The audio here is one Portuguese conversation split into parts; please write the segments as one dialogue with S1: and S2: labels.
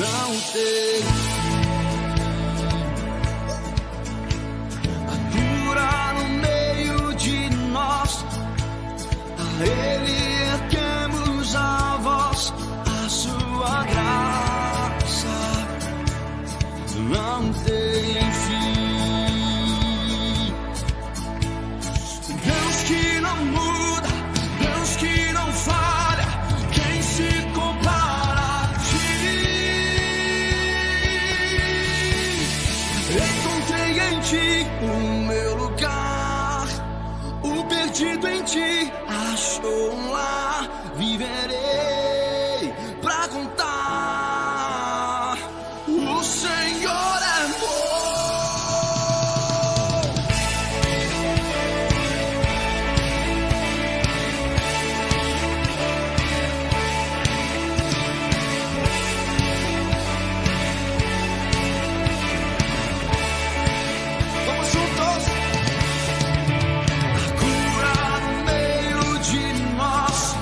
S1: não tem a cura no meio de nós. A Ele erguemos a voz, a sua graça não tem fim. Deus que não muda, Deus que não falha, quem se compara a ti? Encontrei em ti o meu lugar, o perdido em ti achou um lar. Viverei pra contar, o Senhor é bom. Vamos juntos. A cura no meio de nós,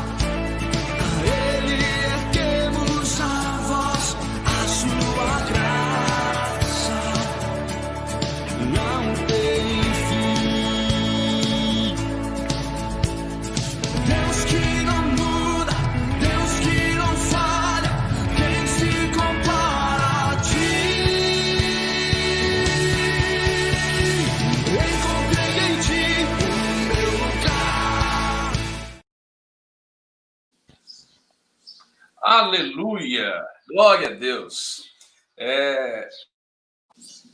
S1: a Ele erguemos a voz, a sua graça não tem fim. Deus que não muda, Deus que não falha, quem se compara a ti? Encontrei em ti o meu lugar.
S2: Aleluia! Glória a Deus!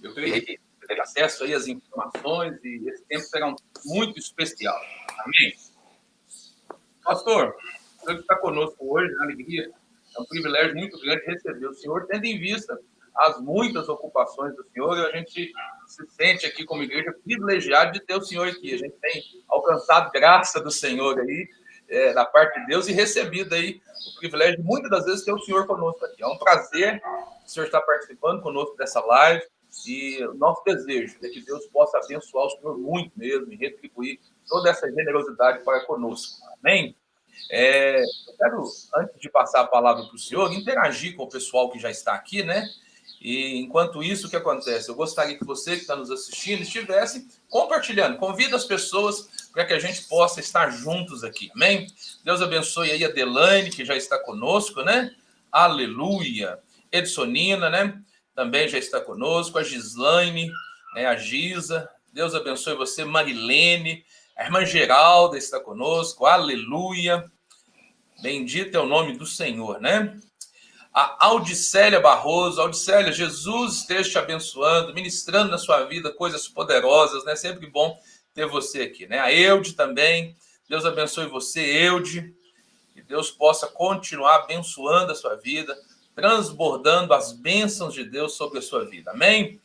S2: Eu creio que teve acesso aí às informações e esse tempo será muito especial. Amém? Pastor, o senhor que está conosco hoje, na alegria, é um privilégio muito grande receber o senhor, tendo em vista as muitas ocupações do senhor, e a gente se sente aqui como igreja privilegiado de ter o senhor aqui. A gente tem alcançado graça do Senhor aí, da parte de Deus, e recebido aí o privilégio, muitas das vezes, ter o senhor conosco aqui. É um prazer o senhor estar participando conosco dessa live, e o nosso desejo é que Deus possa abençoar o senhor muito mesmo e retribuir toda essa generosidade para conosco. Amém? Eu quero, antes de passar a palavra para o senhor, interagir com o pessoal que já está aqui, né? E enquanto isso, o que acontece? Eu gostaria que você que está nos assistindo estivesse compartilhando. Convida as pessoas para que a gente possa estar juntos aqui. Amém? Deus abençoe aí a Delaine, que já está conosco, né? Aleluia. Edsonina, né? Também já está conosco. A Gislaine, né? A Giza. Deus abençoe você. Marilene. A irmã Geralda está conosco. Aleluia. Bendito é o nome do Senhor, né? A Audicélia Barroso. Audicélia, Jesus esteja te abençoando, ministrando na sua vida coisas poderosas, né? Sempre bom ter você aqui, né? A Eude também. Deus abençoe você, Eude. Que Deus possa continuar abençoando a sua vida, transbordando as bênçãos de Deus sobre a sua vida. Amém?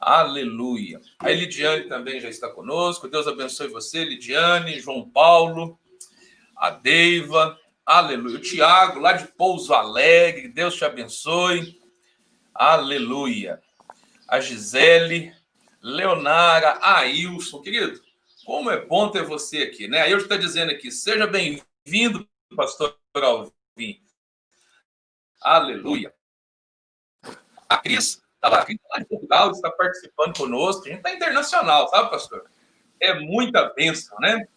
S2: Aleluia. A Lidiane também já está conosco. Deus abençoe você, Lidiane, João Paulo, a Deiva. Aleluia. O Tiago, lá de Pouso Alegre. Deus te abençoe. Aleluia. A Gisele, Leonara, Ailson. Querido, como é bom ter você aqui, né? A Eude está dizendo aqui, seja bem-vindo, pastor Alvim. Aleluia. A Cris está lá em Portugal, está participando conosco. A gente está internacional, sabe, pastor? É muita bênção, né?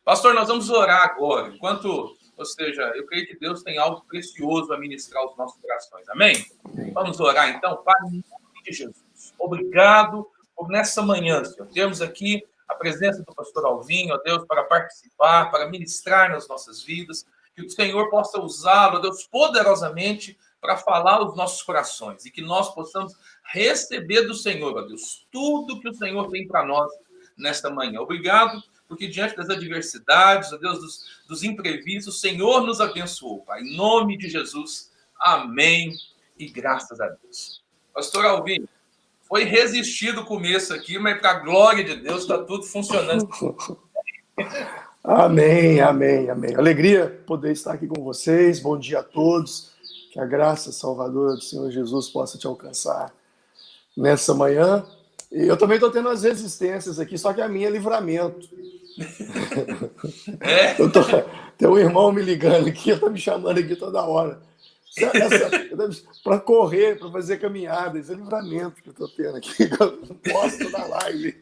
S2: Pastor, nós vamos orar agora, ou seja, eu creio que Deus tem algo precioso a ministrar aos nossos corações. Amém? Vamos orar então, Pai, em nome de Jesus. Obrigado por nessa manhã, Senhor. Temos aqui a presença do pastor Alvim, ó Deus, para participar, para ministrar nas nossas vidas. Que o Senhor possa usá-lo, Deus, poderosamente para falar aos nossos corações e que nós possamos receber do Senhor, ó Deus, tudo que o Senhor tem para nós nesta manhã. Obrigado, porque diante das adversidades, ó Deus, dos imprevistos, o Senhor nos abençoou, Pai. Em nome de Jesus, amém e graças a Deus. Pastor Alvim, foi resistido o começo aqui, mas para a glória de Deus está tudo funcionando.
S3: Amém, amém, amém. Alegria poder estar aqui com vocês. Bom dia a todos. Que a graça salvadora do Senhor Jesus possa te alcançar nessa manhã. E eu também estou tendo as resistências aqui, só que a minha é livramento. Tem um irmão me ligando aqui, está me chamando aqui toda hora. Para correr, para fazer caminhada, esse é livramento que eu estou tendo aqui. Eu não posto na live.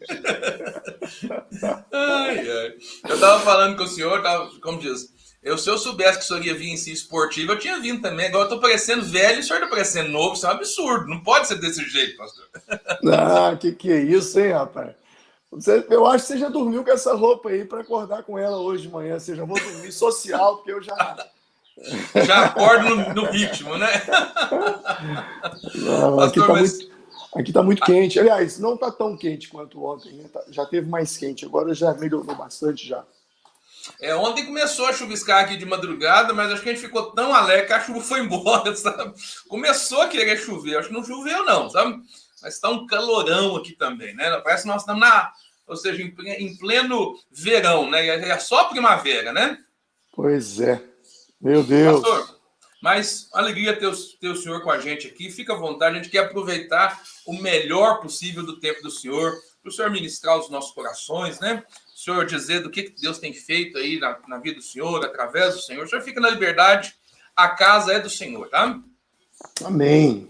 S2: Ai, ai. Eu estava falando com o senhor, como diz, se eu soubesse que o senhor ia vir em si esportivo, eu tinha vindo também. Agora eu estou parecendo velho e o senhor está parecendo novo. Isso é um absurdo. Não pode ser desse jeito, pastor.
S3: Ah, que é isso, hein, rapaz? Eu acho que você já dormiu com essa roupa aí para acordar com ela hoje de manhã. Você já vou dormir social, porque eu já...
S2: Já acordo no ritmo, né?
S3: Não,
S2: Pastor,
S3: aqui tá muito quente. Aliás, não tá tão quente quanto ontem, né? Já teve mais quente. Agora já melhorou bastante já.
S2: Ontem começou a chuviscar aqui de madrugada, mas acho que a gente ficou tão alegre que a chuva foi embora, sabe? Começou a querer chover. Acho que não choveu, não, sabe? Mas tá um calorão aqui também, né? Parece que nós estamos ou seja, em pleno verão, né? É só primavera, né?
S3: Pois é. Meu Deus.
S2: Pastor, mas alegria ter o senhor com a gente aqui. Fica à vontade, a gente quer aproveitar o melhor possível do tempo do senhor, para o senhor ministrar os nossos corações, né? O senhor dizer do que Deus tem feito aí na vida do senhor, através do senhor. O senhor fica na liberdade, a casa é do senhor, tá?
S3: Amém.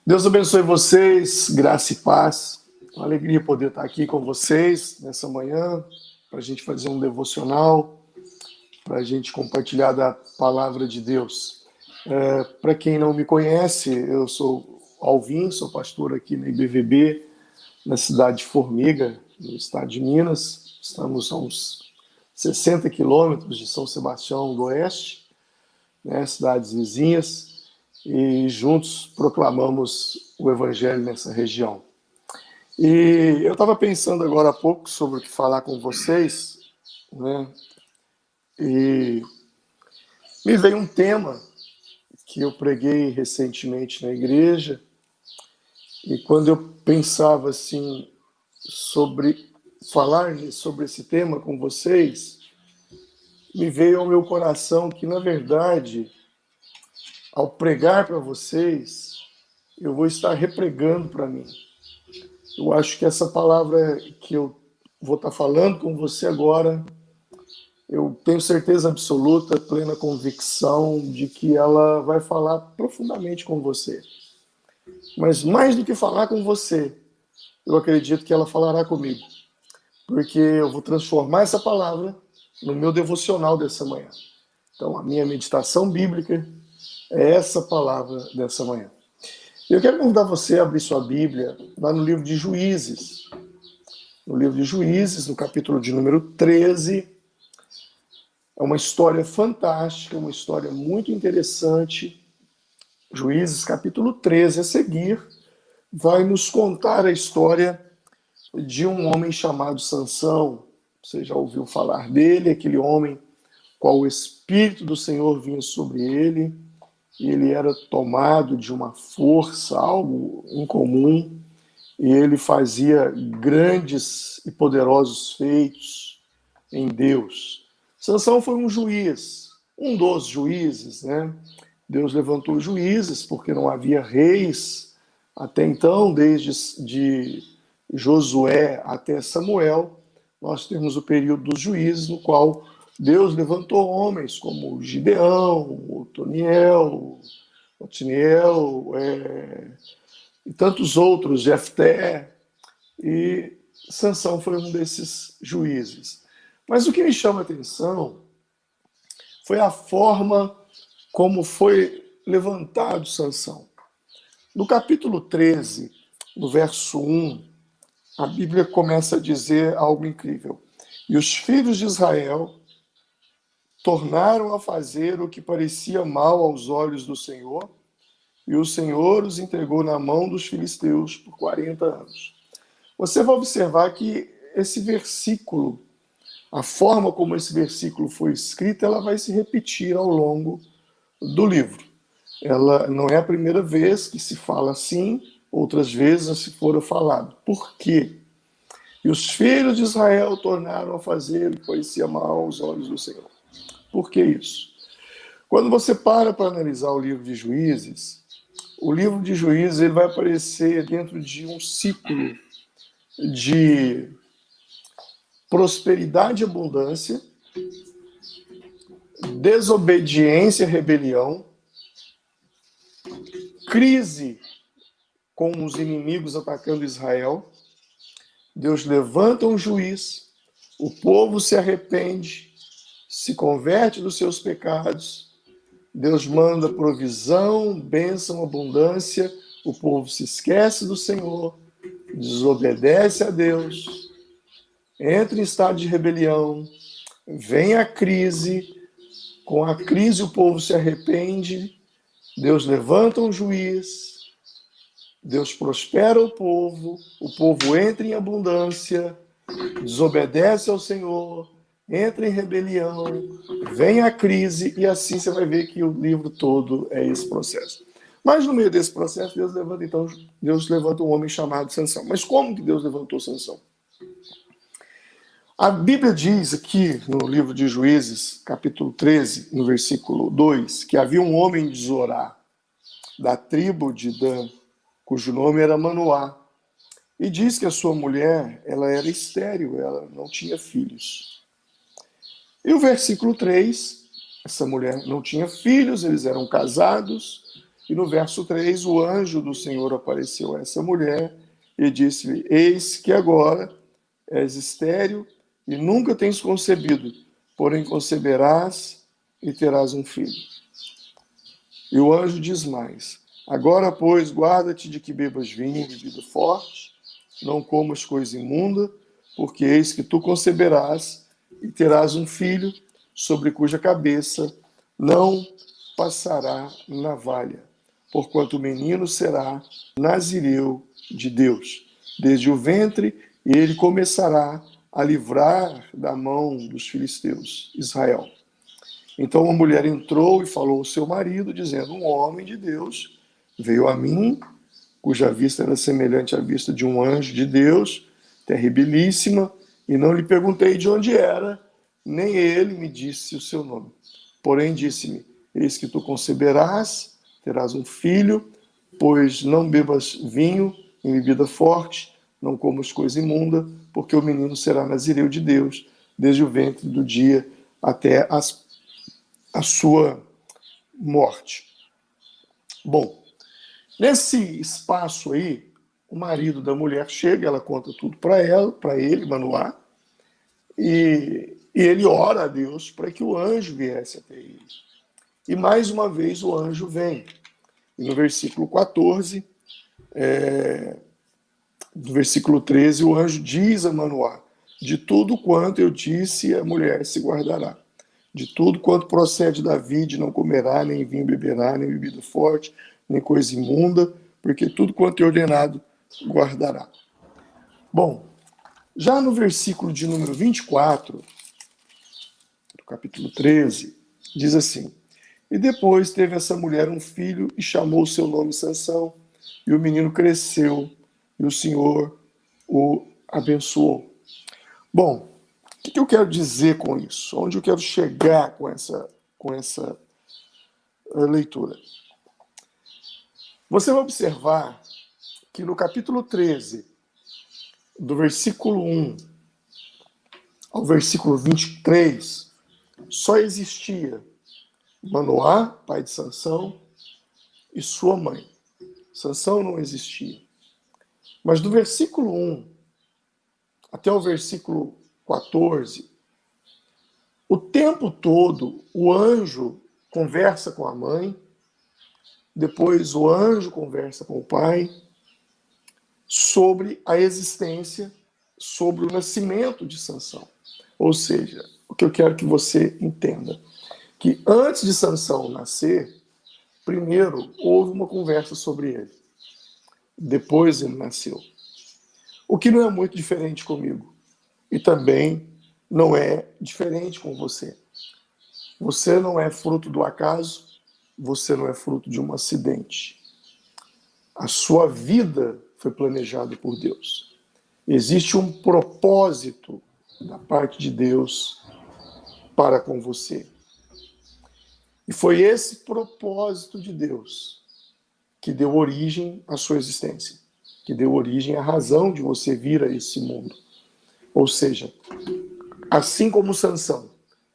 S3: Deus abençoe vocês, graça e paz. Uma alegria poder estar aqui com vocês nessa manhã, para a gente fazer um devocional, para a gente compartilhar da palavra de Deus. Para quem não me conhece, eu sou Alvin, sou pastor aqui na IBVB, na cidade de Formiga, no estado de Minas. Estamos a uns 60 quilômetros de São Sebastião do Oeste, né, cidades vizinhas, e juntos proclamamos o evangelho nessa região. E eu estava pensando agora há pouco sobre o que falar com vocês, né? E me veio um tema que eu preguei recentemente na igreja, e quando eu pensava assim sobre falar sobre esse tema com vocês, me veio ao meu coração que, na verdade, ao pregar para vocês, eu vou estar repregando para mim. Eu acho que essa palavra que eu vou estar falando com você agora, eu tenho certeza absoluta, plena convicção de que ela vai falar profundamente com você. Mas mais do que falar com você, eu acredito que ela falará comigo. Porque eu vou transformar essa palavra no meu devocional dessa manhã. Então, a minha meditação bíblica é essa palavra dessa manhã. Eu quero convidar você a abrir sua Bíblia lá no livro de Juízes. No livro de Juízes, no capítulo de número 13. É uma história fantástica, uma história muito interessante. Juízes, capítulo 13, a seguir, vai nos contar a história de um homem chamado Sansão. Você já ouviu falar dele, aquele homem qual o Espírito do Senhor vinha sobre ele, e ele era tomado de uma força, algo incomum, e ele fazia grandes e poderosos feitos em Deus. Sansão foi um juiz, um dos juízes, né? Deus levantou juízes porque não havia reis até então, desde Josué até Samuel. Nós temos o período dos juízes, no qual Deus levantou homens como Gideão, Otiniel, e tantos outros, Jefté, e Sansão foi um desses juízes. Mas o que me chama a atenção foi a forma como foi levantado Sansão. No capítulo 13, no verso 1, a Bíblia começa a dizer algo incrível. E os filhos de Israel tornaram a fazer o que parecia mal aos olhos do Senhor, e o Senhor os entregou na mão dos filisteus por 40 anos. Você vai observar que esse versículo, a forma como esse versículo foi escrito, ela vai se repetir ao longo do livro. Ela não é a primeira vez que se fala assim, outras vezes já se fora falado. Por quê? E os filhos de Israel tornaram a fazer o que parecia mal aos olhos do Senhor. Por que isso? Quando você para analisar o livro de Juízes, o livro de Juízes ele vai aparecer dentro de um ciclo de prosperidade e abundância, desobediência e rebelião, crise com os inimigos atacando Israel. Deus levanta um juiz, o povo se arrepende, se converte dos seus pecados, Deus manda provisão, bênção, abundância, o povo se esquece do Senhor, desobedece a Deus, entra em estado de rebelião, vem a crise, com a crise o povo se arrepende, Deus levanta um juiz, Deus prospera o povo entra em abundância, desobedece ao Senhor, entra em rebelião, vem a crise, e assim você vai ver que o livro todo é esse processo. Mas no meio desse processo, Deus levanta um homem chamado Sansão. Mas como que Deus levantou Sansão? A Bíblia diz aqui, no livro de Juízes, capítulo 13, no versículo 2, que havia um homem de Zorá, da tribo de Dan, cujo nome era Manoá, e diz que a sua mulher, ela era estéril, ela não tinha filhos. E o versículo 3, essa mulher não tinha filhos, eles eram casados, e no verso 3, o anjo do Senhor apareceu a essa mulher e disse-lhe: eis que agora és estéril e nunca tens concebido, porém conceberás e terás um filho. E o anjo diz mais: agora, pois, guarda-te de que bebas vinho e bebida forte, não comas coisa imunda, porque eis que tu conceberás e terás um filho, sobre cuja cabeça não passará navalha, porquanto o menino será nazireu de Deus, desde o ventre, e ele começará a livrar da mão dos filisteus Israel. Então a mulher entrou e falou ao seu marido, dizendo: um homem de Deus veio a mim, cuja vista era semelhante à vista de um anjo de Deus, terribilíssima, e não lhe perguntei de onde era, nem ele me disse o seu nome. Porém disse-me: eis que tu conceberás, terás um filho, pois não bebas vinho em bebida forte, não comas coisa imunda, porque o menino será nazireu de Deus, desde o ventre do dia até a sua morte. Bom, nesse espaço aí, o marido da mulher chega, ela conta tudo para ele, Manoá, e ele ora a Deus para que o anjo viesse até ele. E mais uma vez o anjo vem. E no versículo 14, no versículo 13, o anjo diz a Manoá: de tudo quanto eu disse, a mulher se guardará. De tudo quanto procede da vide, não comerá, nem vinho beberá, nem bebida forte, nem coisa imunda, porque tudo quanto é ordenado, guardará. Bom, já no versículo de número 24, do capítulo 13, diz assim: e depois teve essa mulher um filho e chamou o seu nome Sansão, e o menino cresceu, e o Senhor o abençoou. Bom, o que eu quero dizer com isso? Onde eu quero chegar com essa leitura? Você vai observar que no capítulo 13, do versículo 1 ao versículo 23, só existia Manoá, pai de Sansão, e sua mãe. Sansão não existia. Mas do versículo 1 até o versículo 14, o tempo todo o anjo conversa com a mãe, depois o anjo conversa com o pai sobre a existência, sobre o nascimento de Sansão. Ou seja, o que eu quero que você entenda, que antes de Sansão nascer, primeiro houve uma conversa sobre ele. Depois ele nasceu. O que não é muito diferente comigo. E também não é diferente com você. Você não é fruto do acaso, você não é fruto de um acidente. A sua vida foi planejada por Deus. Existe um propósito da parte de Deus para com você. E foi esse propósito de Deus que deu origem à sua existência, que deu origem à razão de você vir a esse mundo. Ou seja, assim como Sansão,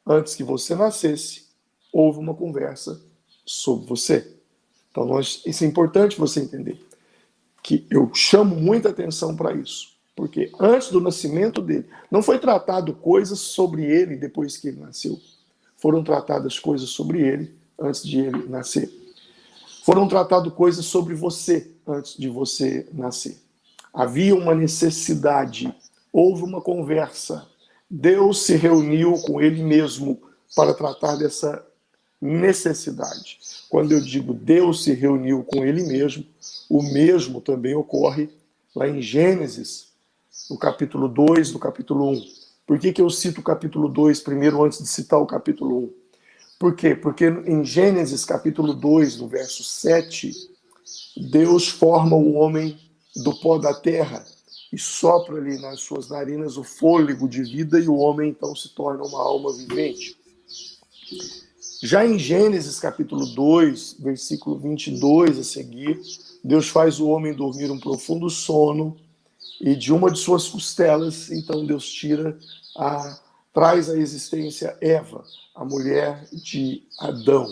S3: antes que você nascesse, houve uma conversa sobre você. Então, isso é importante você entender, que eu chamo muita atenção para isso, porque antes do nascimento dele, não foi tratado coisas sobre ele depois que ele nasceu. Foram tratadas coisas sobre ele antes de ele nascer. Foram tratadas coisas sobre você antes de você nascer. Havia uma necessidade, houve uma conversa. Deus se reuniu com ele mesmo para tratar dessa necessidade. Quando eu digo Deus se reuniu com ele mesmo, o mesmo também ocorre lá em Gênesis, no capítulo 2, no capítulo 1. Por que eu cito o capítulo 2 primeiro, antes de citar o capítulo 1? Por quê? Porque em Gênesis, capítulo 2, no verso 7, Deus forma o homem do pó da terra e sopra ali nas suas narinas o fôlego de vida e o homem então se torna uma alma vivente. Já em Gênesis, capítulo 2, versículo 22 a seguir, Deus faz o homem dormir um profundo sono e de uma de suas costelas, então Deus traz à existência Eva, a mulher de Adão.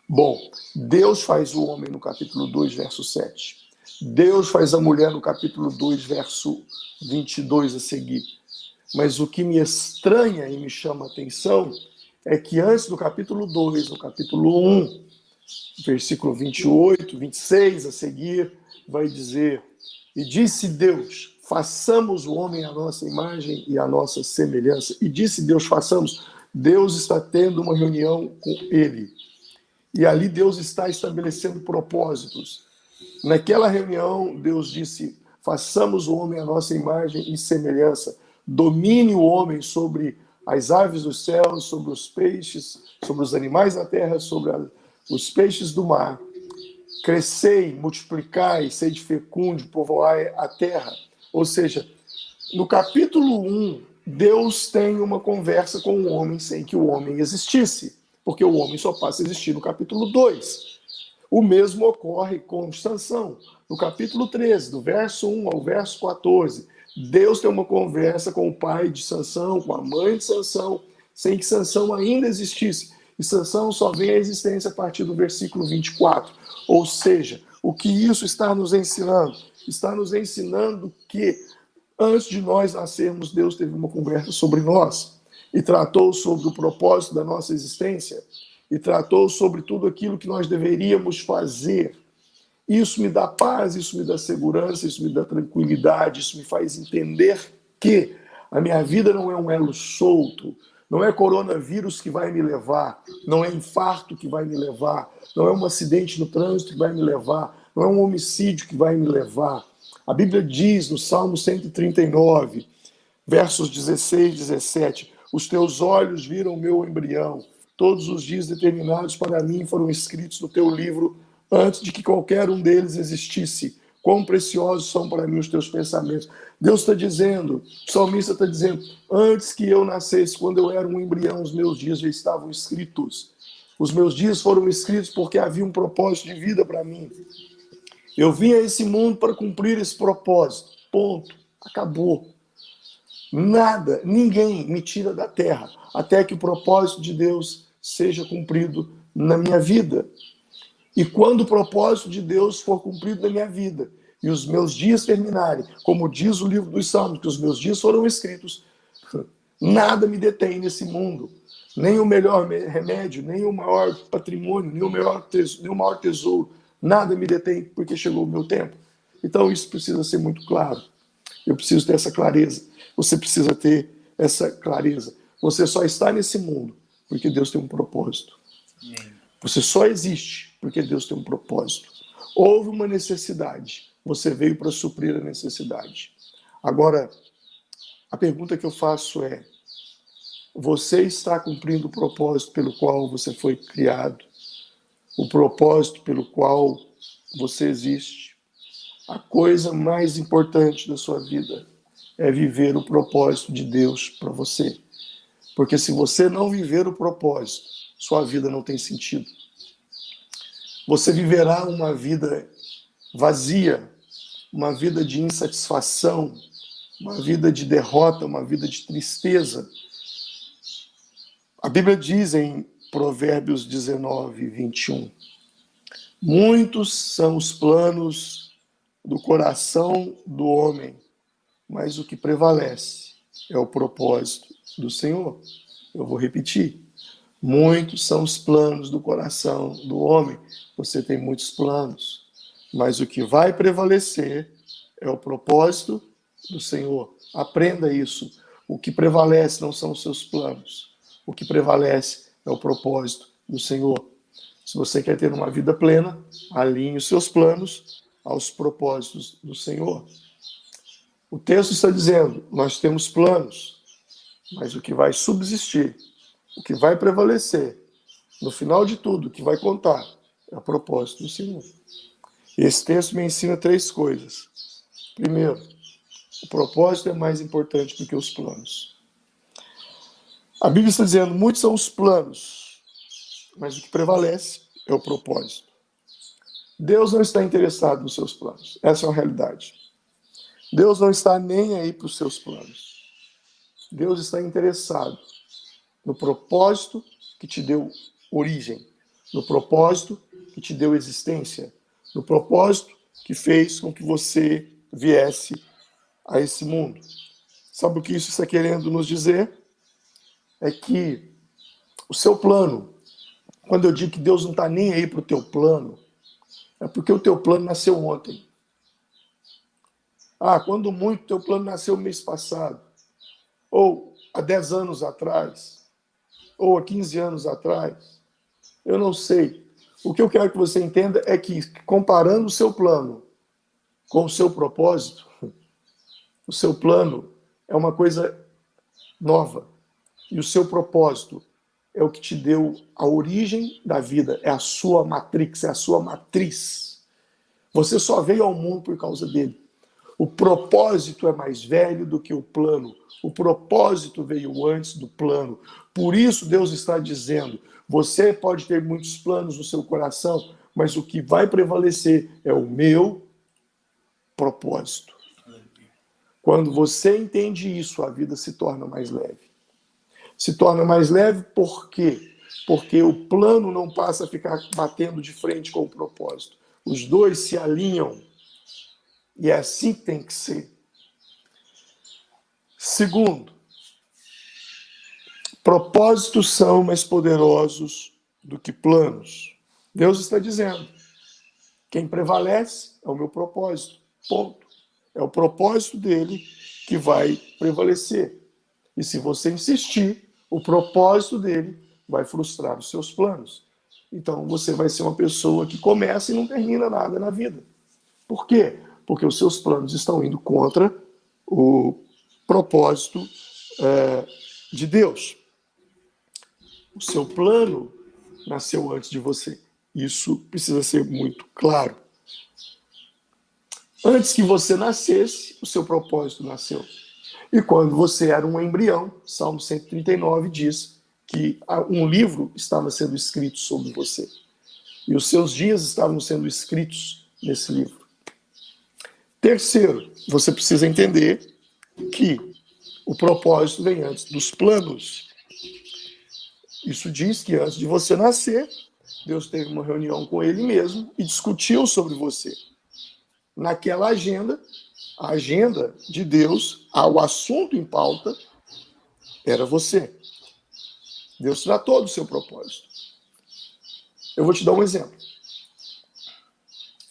S3: Bom, Deus faz o homem no capítulo 2, verso 7. Deus faz a mulher no capítulo 2, verso 22 a seguir. Mas o que me estranha e me chama a atenção é que antes do capítulo 2, no capítulo 1, versículo 28, 26 a seguir, vai dizer: e disse Deus, façamos o homem à nossa imagem e à nossa semelhança. E disse Deus, façamos. Deus está tendo uma reunião com ele. E ali Deus está estabelecendo propósitos. Naquela reunião, Deus disse, façamos o homem à nossa imagem e semelhança. Domine o homem sobre as aves dos céus, sobre os peixes, sobre os animais da terra, sobre os peixes do mar. Crescei, multiplicai, sede fecunde, povoai a terra. Ou seja, no capítulo 1, Deus tem uma conversa com o homem sem que o homem existisse, porque o homem só passa a existir no capítulo 2. O mesmo ocorre com Sansão. No capítulo 13, do verso 1 ao verso 14, Deus tem uma conversa com o pai de Sansão, com a mãe de Sansão, sem que Sansão ainda existisse. E Sansão só vem à existência a partir do versículo 24. Ou seja, o que isso está nos ensinando? Está nos ensinando que antes de nós nascermos, Deus teve uma conversa sobre nós e tratou sobre o propósito da nossa existência e tratou sobre tudo aquilo que nós deveríamos fazer. Isso me dá paz, isso me dá segurança, isso me dá tranquilidade, isso me faz entender que a minha vida não é um elo solto, não é coronavírus que vai me levar, não é infarto que vai me levar, não é um acidente no trânsito que vai me levar, não é um homicídio que vai me levar. A Bíblia diz no Salmo 139, versos 16 e 17, os teus olhos viram o meu embrião, todos os dias determinados para mim foram escritos no teu livro antes de que qualquer um deles existisse. Quão preciosos são para mim os teus pensamentos. Deus está dizendo, o salmista está dizendo, antes que eu nascesse, quando eu era um embrião, os meus dias já estavam escritos. Os meus dias foram escritos porque havia um propósito de vida para mim. Eu vim a esse mundo para cumprir esse propósito. Ponto. Acabou. Nada, ninguém me tira da terra até que o propósito de Deus seja cumprido na minha vida. E quando o propósito de Deus for cumprido na minha vida e os meus dias terminarem, como diz o livro dos Salmos, que os meus dias foram escritos, nada me detém nesse mundo. Nem o melhor remédio, nem o maior patrimônio, nem o maior tesouro. Nada me detém porque chegou o meu tempo. Então isso precisa ser muito claro. Eu preciso ter essa clareza. Você precisa ter essa clareza. Você só está nesse mundo porque Deus tem um propósito. Você só existe porque Deus tem um propósito. Houve uma necessidade. Você veio para suprir a necessidade. Agora, a pergunta que eu faço é: você está cumprindo o propósito pelo qual você foi criado? O propósito pelo qual você existe? A coisa mais importante da sua vida é viver o propósito de Deus para você. Porque se você não viver o propósito, sua vida não tem sentido. Você viverá uma vida vazia, uma vida de insatisfação, uma vida de derrota, uma vida de tristeza. A Bíblia diz em Provérbios 19, 21, Muitos são os planos do coração do homem, mas o que prevalece é o propósito do Senhor. Eu vou repetir. Muitos são os planos do coração do homem. Você tem muitos planos, mas o que vai prevalecer é o propósito do Senhor. Aprenda isso. O que prevalece não são os seus planos. O que prevalece é o propósito do Senhor. Se você quer ter uma vida plena, alinhe os seus planos aos propósitos do Senhor. O texto está dizendo, nós temos planos, mas o que vai subsistir, o que vai prevalecer, no final de tudo, o que vai contar, é o propósito do Senhor. Esse texto me ensina 3 coisas. Primeiro, o propósito é mais importante do que os planos. A Bíblia está dizendo, muitos são os planos, mas o que prevalece é o propósito. Deus não está interessado nos seus planos. Essa é uma realidade. Deus não está nem aí para os seus planos. Deus está interessado no propósito que te deu origem, no propósito que te deu existência, no propósito que fez com que você viesse a esse mundo. Sabe o que isso está querendo nos dizer? É que o seu plano, quando eu digo que Deus não está nem aí para o teu plano, é porque o teu plano nasceu ontem. Quando muito, teu plano nasceu mês passado, ou há 10 anos atrás, ou há 15 anos atrás. Eu não sei. O que eu quero que você entenda é que, comparando o seu plano com o seu propósito, o seu plano é uma coisa nova. E o seu propósito é o que te deu a origem da vida, é a sua matrix, é a sua matriz. Você só veio ao mundo por causa dele. O propósito é mais velho do que o plano. O propósito veio antes do plano. Por isso Deus está dizendo, você pode ter muitos planos no seu coração, mas o que vai prevalecer é o meu propósito. Quando você entende isso, a vida se torna mais leve. Se torna mais leve por quê? Porque o plano não passa a ficar batendo de frente com o propósito. Os dois se alinham. E é assim que tem que ser. Segundo, propósitos são mais poderosos do que planos. Deus está dizendo, quem prevalece é o meu propósito. Ponto. É o propósito dele que vai prevalecer. E se você insistir, o propósito dele vai frustrar os seus planos. Então você vai ser uma pessoa que começa e não termina nada na vida. Por quê? Porque os seus planos estão indo contra o propósito de Deus. O seu plano nasceu antes de você. Isso precisa ser muito claro. Antes que você nascesse, o seu propósito nasceu. E quando você era um embrião, Salmo 139 diz que um livro estava sendo escrito sobre você. E os seus dias estavam sendo escritos nesse livro. Terceiro, você precisa entender que o propósito vem antes dos planos. Isso diz que antes de você nascer, Deus teve uma reunião com ele mesmo e discutiu sobre você. Naquela agenda, a agenda de Deus, o assunto em pauta, era você. Deus tratou do seu propósito. Eu vou te dar um exemplo.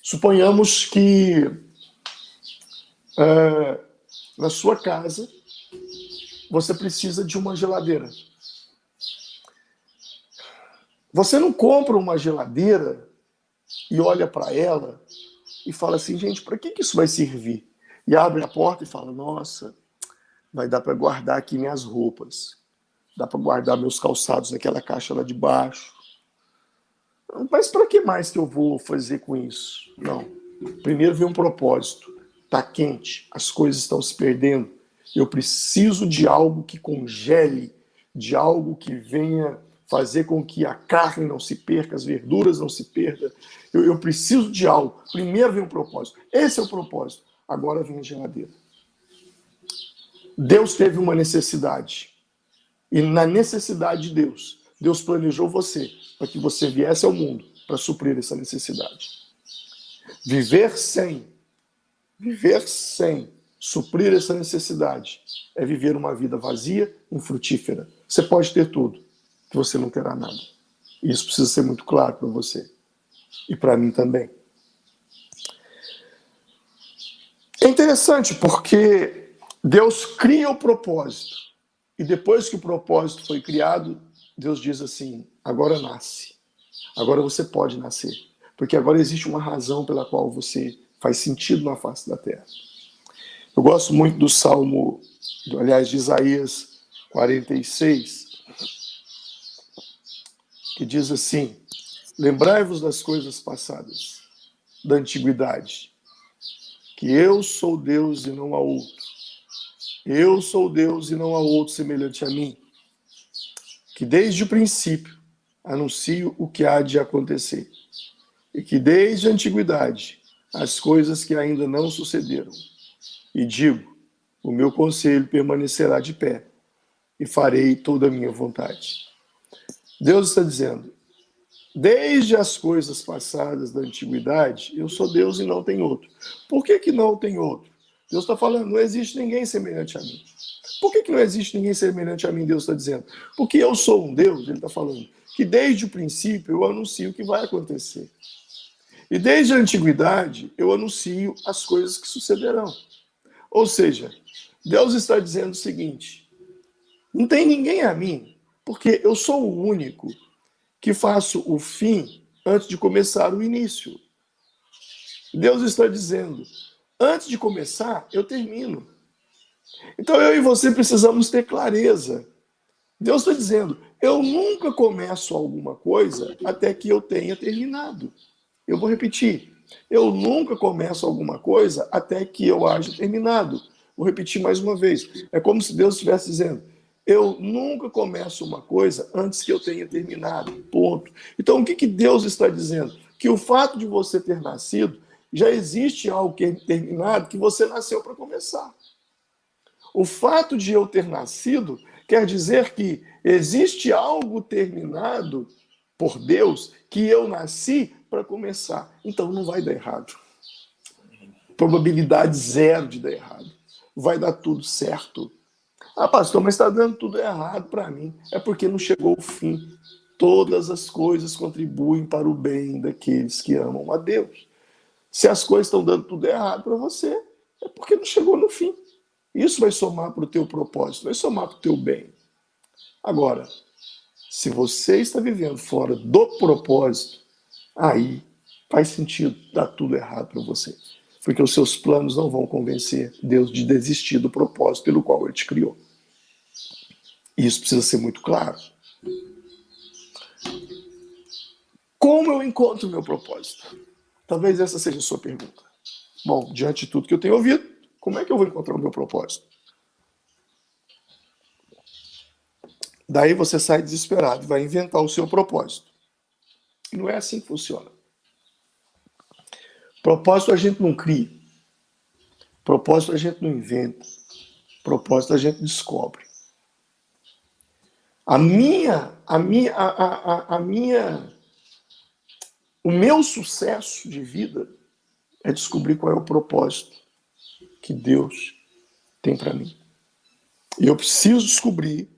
S3: Suponhamos que na sua casa você precisa de uma geladeira. Você não compra uma geladeira e olha para ela e fala assim, gente, para que isso vai servir? E abre a porta e fala, nossa, vai dar para guardar aqui minhas roupas. Dá para guardar meus calçados naquela caixa lá de baixo. Mas para que mais que eu vou fazer com isso? Não. Primeiro vem um propósito. Está quente, as coisas estão se perdendo. Eu preciso de algo que congele, de algo que venha fazer com que a carne não se perca, as verduras não se perdam. Eu preciso de algo. Primeiro vem um propósito. Esse é o propósito. Agora vem a geladeira. Deus teve uma necessidade. E na necessidade de Deus, Deus planejou você para que você viesse ao mundo para suprir essa necessidade. Viver sem suprir essa necessidade é viver uma vida vazia, infrutífera. Você pode ter tudo, que você não terá nada. E isso precisa ser muito claro para você. E para mim também. É interessante porque Deus cria o propósito. E depois que o propósito foi criado, Deus diz assim, agora nasce. Agora você pode nascer. Porque agora existe uma razão pela qual você faz sentido na face da terra. Eu gosto muito do Salmo, aliás, de Isaías 46, que diz assim, lembrai-vos das coisas passadas, da antiguidade, que eu sou Deus e não há outro. Eu sou Deus e não há outro semelhante a mim, que desde o princípio anuncio o que há de acontecer, e que desde a antiguidade as coisas que ainda não sucederam. E digo, o meu conselho permanecerá de pé, e farei toda a minha vontade. Deus está dizendo, desde as coisas passadas da antiguidade, eu sou Deus e não tem outro. Por que não tem outro? Deus está falando, não existe ninguém semelhante a mim. Por que não existe ninguém semelhante a mim, Deus está dizendo? Porque eu sou um Deus, ele está falando, que desde o princípio eu anuncio o que vai acontecer. E desde a antiguidade eu anuncio as coisas que sucederão. Ou seja, Deus está dizendo o seguinte, não tem ninguém a mim, porque eu sou o único que faço o fim antes de começar o início. Deus está dizendo, antes de começar, eu termino. Então eu e você precisamos ter clareza. Deus está dizendo, eu nunca começo alguma coisa até que eu tenha terminado. Eu vou repetir, eu nunca começo alguma coisa até que eu haja terminado. Vou repetir mais uma vez. É como se Deus estivesse dizendo, eu nunca começo uma coisa antes que eu tenha terminado. Ponto. Então o que Deus está dizendo? Que o fato de você ter nascido, já existe algo que é terminado que você nasceu para começar. O fato de eu ter nascido quer dizer que existe algo terminado por Deus que eu nasci para começar. Então não vai dar errado. Probabilidade zero de dar errado. Vai dar tudo certo. Ah, pastor, mas está dando tudo errado para mim. É porque não chegou o fim. Todas as coisas contribuem para o bem daqueles que amam a Deus. Se as coisas estão dando tudo errado para você, é porque não chegou no fim. Isso vai somar para o teu propósito, vai somar para o teu bem. Agora, se você está vivendo fora do propósito, aí faz sentido dar tudo errado para você. Porque os seus planos não vão convencer Deus de desistir do propósito pelo qual Ele te criou. E isso precisa ser muito claro. Como eu encontro o meu propósito? Talvez essa seja a sua pergunta. Bom, diante de tudo que eu tenho ouvido, como é que eu vou encontrar o meu propósito? Daí você sai desesperado e vai inventar o seu propósito. E não é assim que funciona. Propósito a gente não cria. Propósito a gente não inventa. Propósito a gente descobre. O meu sucesso de vida é descobrir qual é o propósito que Deus tem para mim. E eu preciso descobrir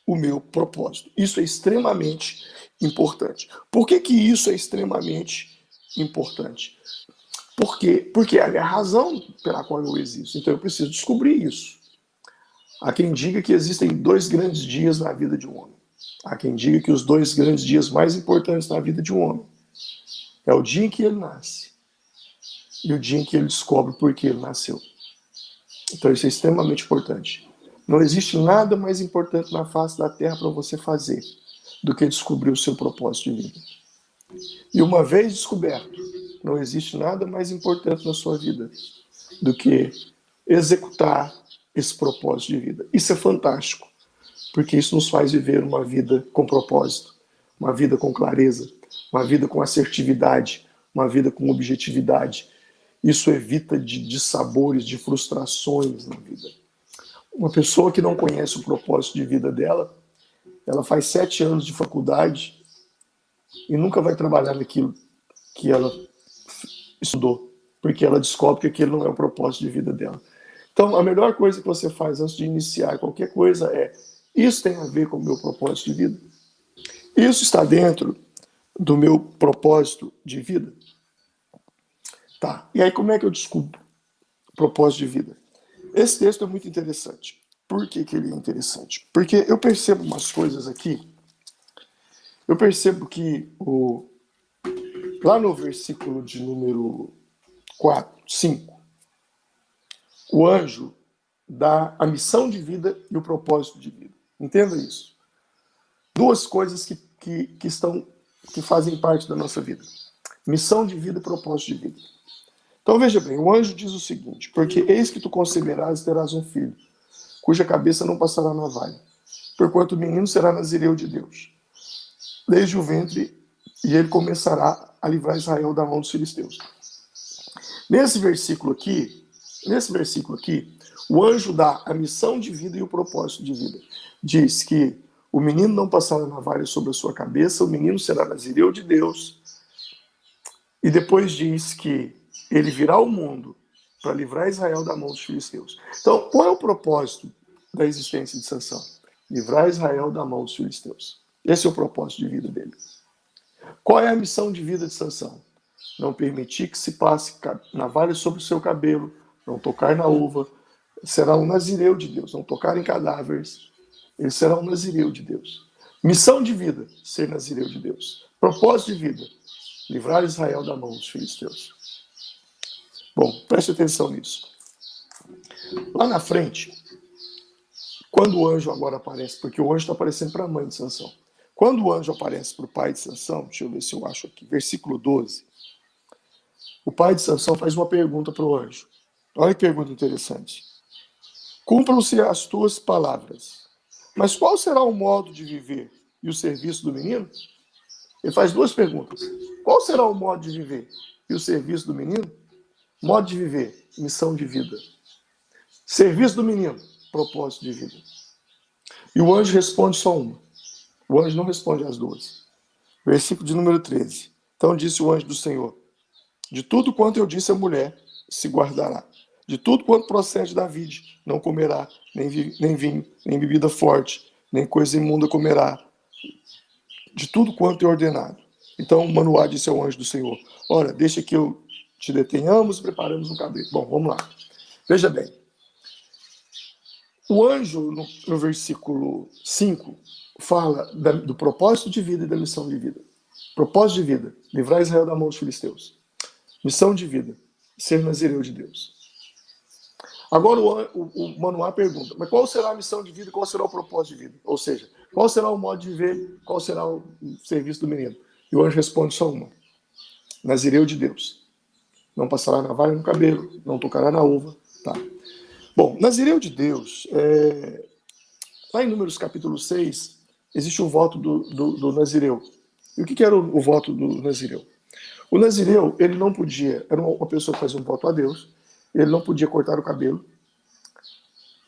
S3: o meu propósito. Isso é extremamente importante. Por que isso é extremamente importante? Porque é a razão pela qual eu existo. Então eu preciso descobrir isso. Há quem diga que existem 2 grandes dias na vida de um homem. Há quem diga que os 2 grandes dias mais importantes na vida de um homem é o dia em que ele nasce e o dia em que ele descobre por que ele nasceu. Então isso é extremamente importante. Não existe nada mais importante na face da terra para você fazer do que descobrir o seu propósito de vida. E uma vez descoberto, não existe nada mais importante na sua vida do que executar esse propósito de vida. Isso é fantástico, porque isso nos faz viver uma vida com propósito, uma vida com clareza, uma vida com assertividade, uma vida com objetividade. Isso evita de dissabores, de frustrações na vida. Uma pessoa que não conhece o propósito de vida dela, ela faz 7 anos de faculdade e nunca vai trabalhar naquilo que ela estudou, porque ela descobre que aquele não é o propósito de vida dela. Então, a melhor coisa que você faz antes de iniciar qualquer coisa é: isso tem a ver com o meu propósito de vida? Isso está dentro do meu propósito de vida? Tá. E aí, como é que eu descubro propósito de vida? Esse texto é muito interessante. Por que ele é interessante? Porque eu percebo umas coisas aqui. Eu percebo que lá no versículo de número 5, o anjo dá a missão de vida e o propósito de vida. Entenda isso. Duas coisas que fazem parte da nossa vida: missão de vida e propósito de vida. Então veja bem, o anjo diz o seguinte: porque eis que tu conceberás e terás um filho, cuja cabeça não passará navalha, porquanto o menino será nazireu de Deus, desde o ventre, e ele começará a livrar Israel da mão dos filisteus. Nesse versículo aqui, o anjo dá a missão de vida e o propósito de vida. Diz que o menino não passará navalha sobre a sua cabeça, o menino será nazireu de Deus, e depois diz que ele virá ao mundo para livrar Israel da mão dos filisteus. Então, qual é o propósito da existência de Sansão? Livrar Israel da mão dos filisteus. Esse é o propósito de vida dele. Qual é a missão de vida de Sansão? Não permitir que se passe navalha sobre o seu cabelo, não tocar na uva. Será um nazireu de Deus, não tocar em cadáveres. Ele será um nazireu de Deus. Missão de vida, ser nazireu de Deus. Propósito de vida, livrar Israel da mão dos filisteus. Bom, preste atenção nisso. Lá na frente, quando o anjo agora aparece, porque o anjo está aparecendo para a mãe de Sansão. Quando o anjo aparece para o pai de Sansão, deixa eu ver se eu acho aqui, versículo 12, o pai de Sansão faz uma pergunta para o anjo. Olha que pergunta interessante. Cumpram-se as tuas palavras, mas qual será o modo de viver e o serviço do menino? Ele faz duas perguntas. Qual será o modo de viver e o serviço do menino? Modo de viver, missão de vida. Serviço do menino, propósito de vida. E o anjo responde só uma. O anjo não responde as duas. Versículo de número 13. Então disse o anjo do Senhor: de tudo quanto eu disse à mulher, se guardará. De tudo quanto procede da vide, não comerá, nem vinho, nem bebida forte, nem coisa imunda comerá. De tudo quanto é ordenado. Então Manoá disse ao anjo do Senhor: ora, deixa que eu te detenhamos e preparamos um cabrito. Bom, vamos lá. Veja bem. O anjo, no versículo 5, fala do propósito de vida e da missão de vida. Propósito de vida, livrar Israel da mão dos filisteus. Missão de vida, ser nazireu de Deus. Agora o Manoá pergunta: mas qual será a missão de vida e qual será o propósito de vida? Ou seja, qual será o modo de viver, qual será o serviço do menino? E o anjo responde só uma: nazireu de Deus. Não passará navalha no cabelo, não tocará na uva. Tá. Bom, nazireu de Deus, lá em Números capítulo 6, existe o voto do nazireu. E o que era o voto do nazireu? O nazireu, ele não podia, era uma pessoa que fazia um voto a Deus, ele não podia cortar o cabelo,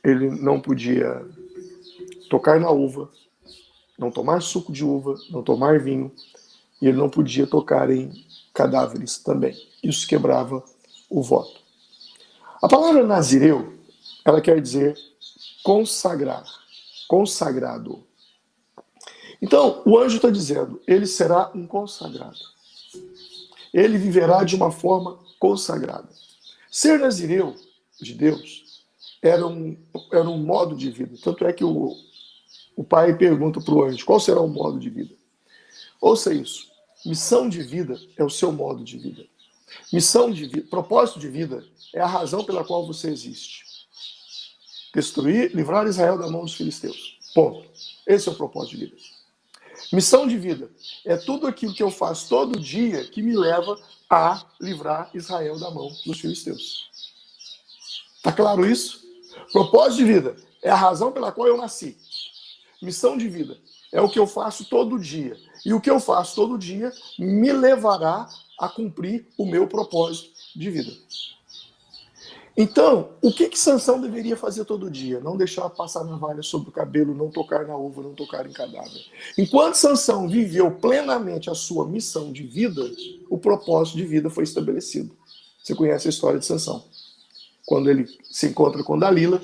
S3: ele não podia tocar na uva, não tomar suco de uva, não tomar vinho, e ele não podia tocar em cadáveres também. Isso quebrava o voto. A palavra nazireu, ela quer dizer consagrar, consagrado. Então, o anjo está dizendo, ele será um consagrado. Ele viverá de uma forma consagrada. Ser nazireu de Deus era um modo de vida. Tanto é que o pai pergunta para o anjo: qual será o modo de vida? Ouça isso. Missão de vida é o seu modo de vida. Missão de vida, propósito de vida é a razão pela qual você existe. Livrar Israel da mão dos filisteus. Ponto. Esse é o propósito de vida. Missão de vida é tudo aquilo que eu faço todo dia que me leva a livrar Israel da mão dos filisteus. Tá claro isso? Propósito de vida é a razão pela qual eu nasci. Missão de vida é o que eu faço todo dia. E o que eu faço todo dia me levará a cumprir o meu propósito de vida. Então, o que Sansão deveria fazer todo dia? Não deixar passar navalha sobre o cabelo, não tocar na uva, não tocar em cadáver. Enquanto Sansão viveu plenamente a sua missão de vida, o propósito de vida foi estabelecido. Você conhece a história de Sansão. Quando ele se encontra com Dalila,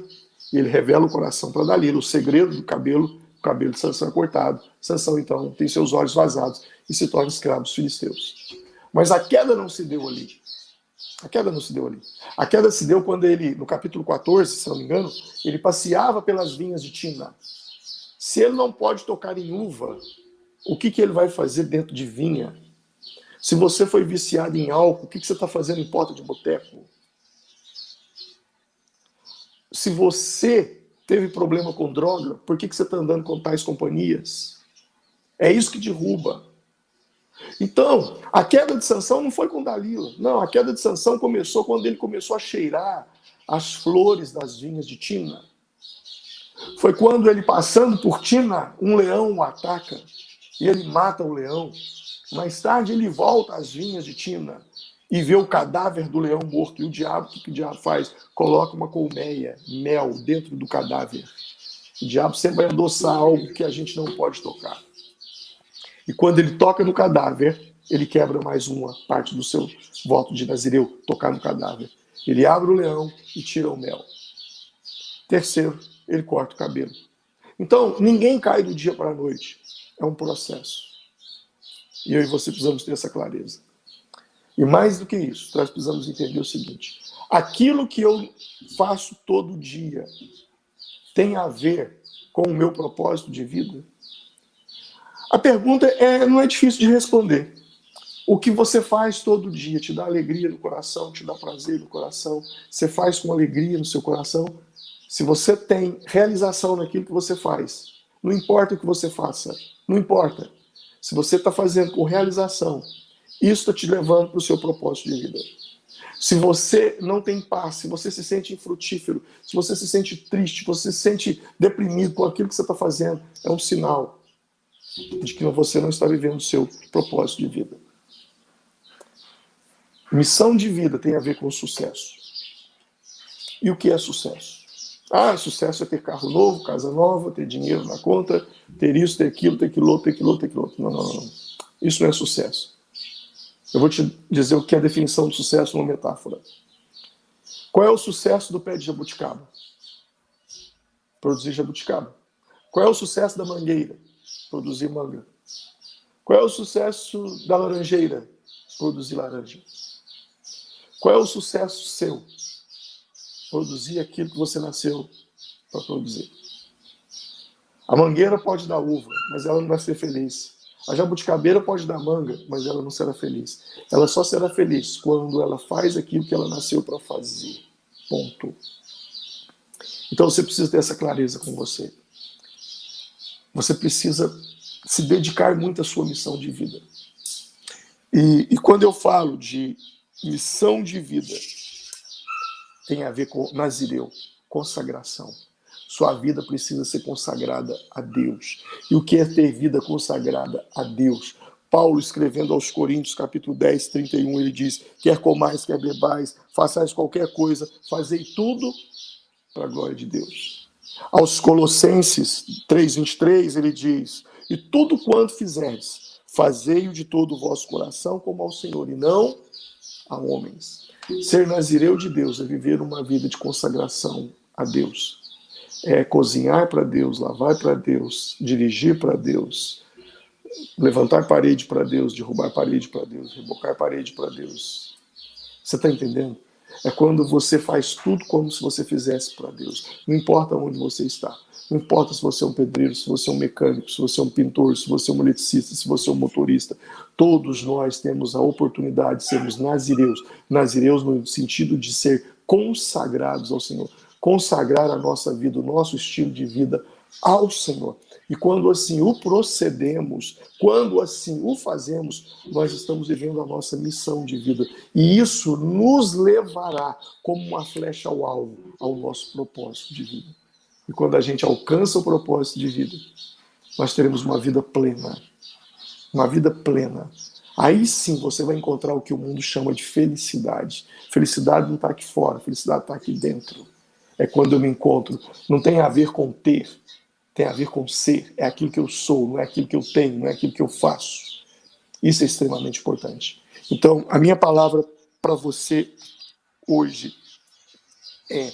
S3: ele revela o coração para Dalila, o segredo do cabelo, o cabelo de Sansão é cortado. Sansão, então, tem seus olhos vazados e se torna escravo dos filisteus. Mas a queda não se deu ali. A queda não se deu ali. A queda se deu quando ele, no capítulo 14, se não me engano, ele passeava pelas vinhas de Timná. Se ele não pode tocar em uva, o que ele vai fazer dentro de vinha? Se você foi viciado em álcool, o que você está fazendo em porta de boteco? Se você teve problema com droga, por que você está andando com tais companhias? É isso que derruba. Então, a queda de Sansão não foi com Dalila. Não, a queda de Sansão começou quando ele começou a cheirar as flores das vinhas de Timná. Foi quando ele, passando por Timná, um leão o ataca e ele mata o leão. Mais tarde ele volta às vinhas de Timná e vê o cadáver do leão morto. E o diabo, o que o diabo faz? Coloca uma colmeia, mel, dentro do cadáver. O diabo sempre vai adoçar algo que a gente não pode tocar. E quando ele toca no cadáver, ele quebra mais uma parte do seu voto de Nazireu, tocar no cadáver. Ele abre o leão e tira o mel. Terceiro, ele corta o cabelo. Então, ninguém cai do dia para a noite. É um processo. E eu e você precisamos ter essa clareza. E mais do que isso, nós precisamos entender o seguinte: aquilo que eu faço todo dia tem a ver com o meu propósito de vida? A pergunta não é difícil de responder. O que você faz todo dia te dá alegria no coração, te dá prazer no coração, você faz com alegria no seu coração? Se você tem realização naquilo que você faz, não importa o que você faça, não importa. Se você está fazendo com realização, isso está te levando para o seu propósito de vida. Se você não tem paz, se você se sente infrutífero, se você se sente triste, se você se sente deprimido com aquilo que você está fazendo, é um sinal de que você não está vivendo o seu propósito de vida. Missão de vida tem a ver com sucesso. E o que é sucesso? Sucesso é ter carro novo, casa nova, ter dinheiro na conta, ter isso, ter aquilo, ter aquilo outro, ter aquilo outro, ter aquilo outro. Não. Isso não é sucesso. Eu vou te dizer o que é a definição de sucesso numa metáfora. Qual é o sucesso do pé de jabuticaba? Produzir jabuticaba. Qual é o sucesso da mangueira? Produzir manga. Qual é o sucesso da laranjeira? Produzir laranja. Qual é o sucesso seu? Produzir aquilo que você nasceu para produzir. A mangueira pode dar uva, mas ela não vai ser feliz. A jabuticabeira pode dar manga, mas ela não será feliz. Ela só será feliz quando ela faz aquilo que ela nasceu para fazer. Ponto. Então você precisa ter essa clareza com você. Você precisa se dedicar muito à sua missão de vida. E quando eu falo de missão de vida, tem a ver com Nazireu, consagração. Sua vida precisa ser consagrada a Deus. E o que é ter vida consagrada a Deus? Paulo, escrevendo aos Coríntios, capítulo 10, 31, ele diz: quer comais, quer bebais, façais qualquer coisa, fazei tudo para a glória de Deus. Aos Colossenses 3:23, ele diz: e tudo quanto fizerdes, fazei-o de todo o vosso coração como ao Senhor, e não a homens. Ser nazireu de Deus é viver uma vida de consagração a Deus. É cozinhar para Deus, lavar para Deus, dirigir para Deus, levantar parede para Deus, derrubar parede para Deus, rebocar parede para Deus. Você está entendendo? É quando você faz tudo como se você fizesse para Deus. Não importa onde você está. Não importa se você é um pedreiro, se você é um mecânico, se você é um pintor, se você é um eletricista, se você é um motorista. Todos nós temos a oportunidade de sermos nazireus. Nazireus no sentido de ser consagrados ao Senhor. Consagrar a nossa vida, o nosso estilo de vida ao Senhor. E quando assim o procedemos, quando assim o fazemos, nós estamos vivendo a nossa missão de vida. E isso nos levará como uma flecha ao alvo, ao nosso propósito de vida. E quando a gente alcança o propósito de vida, nós teremos uma vida plena. Uma vida plena. Aí sim você vai encontrar o que o mundo chama de felicidade. Felicidade não está aqui fora, felicidade está aqui dentro. É quando eu me encontro. Não tem a ver com ter, tem a ver com ser. É aquilo que eu sou, não é aquilo que eu tenho, não é aquilo que eu faço. Isso é extremamente importante. Então, a minha palavra para você hoje é: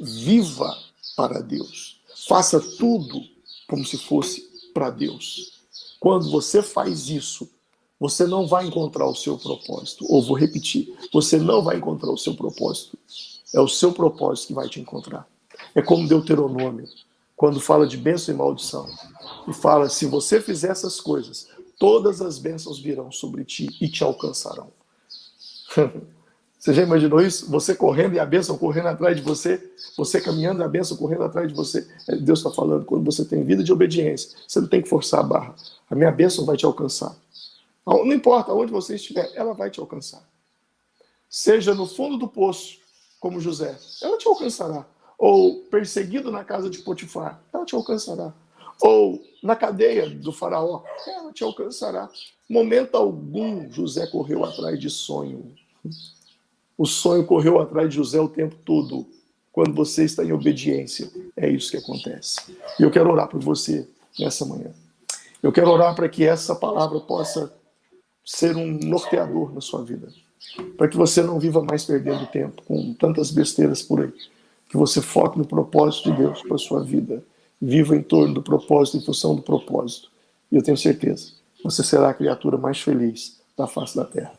S3: viva para Deus. Faça tudo como se fosse para Deus. Quando você faz isso, você não vai encontrar o seu propósito. Ou vou repetir, você não vai encontrar o seu propósito. É o seu propósito que vai te encontrar. É como Deuteronômio, quando fala de bênção e maldição. E fala, se você fizer essas coisas, todas as bênçãos virão sobre ti e te alcançarão. Você já imaginou isso? Você correndo e a bênção correndo atrás de você, você caminhando e a bênção correndo atrás de você. Deus está falando, quando você tem vida de obediência, você não tem que forçar a barra. A minha bênção vai te alcançar. Não importa onde você estiver, ela vai te alcançar. Seja no fundo do poço, como José, ela te alcançará. Ou perseguido na casa de Potifar, ela te alcançará. Ou na cadeia do faraó, ela te alcançará. Momento algum, José correu atrás de sonho. O sonho correu atrás de José o tempo todo. Quando você está em obediência, é isso que acontece. E eu quero orar por você nessa manhã. Eu quero orar para que essa palavra possa ser um norteador na sua vida. Para que você não viva mais perdendo tempo com tantas besteiras por aí. Que você foque no propósito de Deus para a sua vida. Viva em torno do propósito, em função do propósito. E eu tenho certeza, você será a criatura mais feliz da face da terra.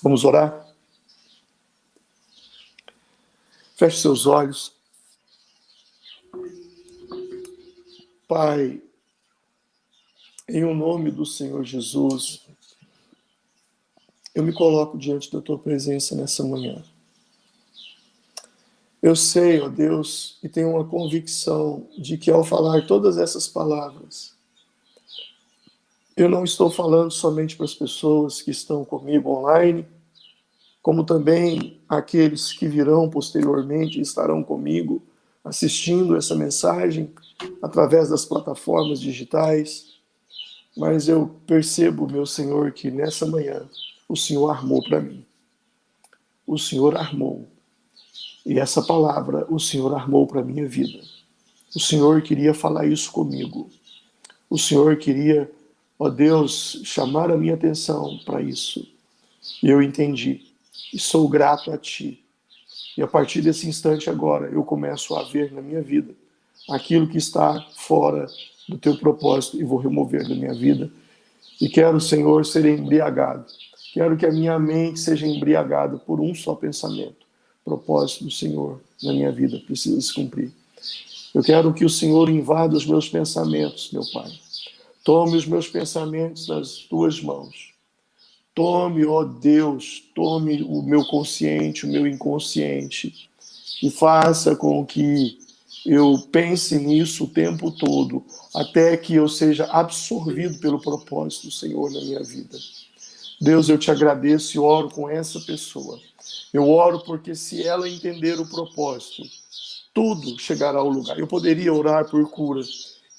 S3: Vamos orar? Feche seus olhos. Pai, em o nome do Senhor Jesus, eu me coloco diante da tua presença nessa manhã. Eu sei, ó Deus, e tenho uma convicção de que ao falar todas essas palavras, eu não estou falando somente para as pessoas que estão comigo online, como também aqueles que virão posteriormente e estarão comigo assistindo essa mensagem através das plataformas digitais. Mas eu percebo, meu Senhor, que nessa manhã o Senhor armou para mim. O Senhor armou. E essa palavra o Senhor armou para a minha vida. O Senhor queria falar isso comigo. O Senhor queria, ó Deus, chamar a minha atenção para isso. E eu entendi. E sou grato a Ti. E a partir desse instante agora, eu começo a ver na minha vida aquilo que está fora do Teu propósito e vou remover da minha vida. E quero, Senhor, ser embriagado. Quero que a minha mente seja embriagada por um só pensamento. O propósito do Senhor na minha vida precisa se cumprir. Eu quero que o Senhor invada os meus pensamentos, meu Pai. Tome os meus pensamentos nas Tuas mãos. Tome, ó Deus, tome o meu consciente, o meu inconsciente e faça com que eu pense nisso o tempo todo, até que eu seja absorvido pelo propósito do Senhor na minha vida. Deus, eu te agradeço e oro com essa pessoa. Eu oro porque se ela entender o propósito, tudo chegará ao lugar. Eu poderia orar por cura,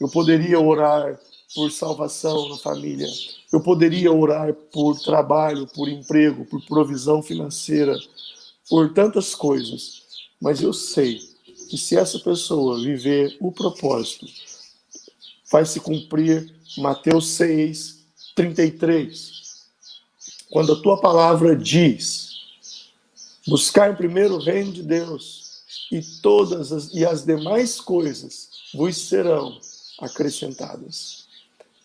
S3: eu poderia orar por salvação na família, eu poderia orar por trabalho, por emprego, por provisão financeira, por tantas coisas, mas eu sei que se essa pessoa viver o propósito, vai se cumprir Mateus 6:33, quando a tua palavra diz: buscar em primeiro o reino de Deus e as demais coisas vos serão acrescentadas.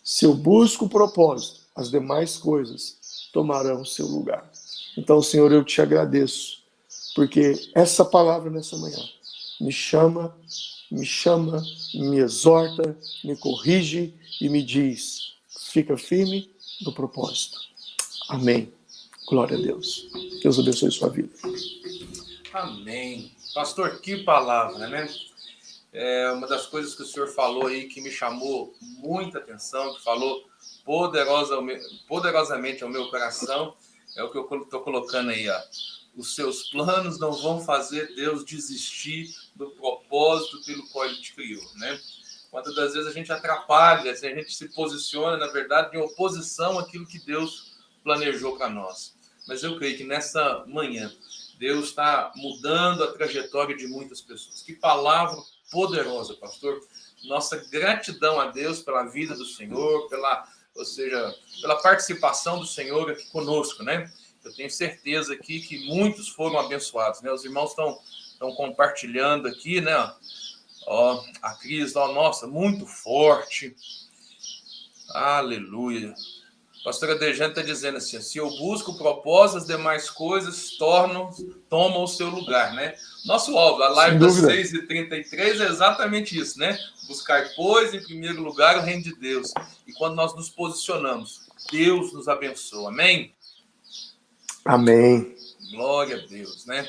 S3: Se eu busco o propósito, as demais coisas tomarão o seu lugar. Então, Senhor, eu te agradeço, porque essa palavra nessa manhã me chama, me exorta, me corrige e me diz: fica firme no propósito. Amém. Glória a Deus. Deus abençoe sua vida.
S2: Amém. Pastor, que palavra, né? É uma das coisas que o senhor falou aí que me chamou muita atenção, que falou poderosamente ao meu coração, é o que eu estou colocando aí, ó. Os seus planos não vão fazer Deus desistir do propósito pelo qual Ele te criou, né? quantas das vezes a gente atrapalha, a gente se posiciona, na verdade, em oposição àquilo que Deus planejou para nós. Mas eu creio que nessa manhã, Deus está mudando a trajetória de muitas pessoas. Que palavra poderosa, pastor. Nossa gratidão a Deus pela vida do Senhor, pela participação do Senhor aqui conosco, né? Eu tenho certeza aqui que muitos foram abençoados, né? Os irmãos estão compartilhando aqui, né? Ó, a Cris, ó, nossa, muito forte. Aleluia. A pastora Dejane está dizendo assim, se eu busco o propósito, as demais coisas tomam o seu lugar, né? Nosso alvo, a live das 6h33 é exatamente isso, né? Buscar, pois, em primeiro lugar, o reino de Deus. E quando nós nos posicionamos, Deus nos abençoa. Amém?
S3: Amém.
S2: Glória a Deus, né?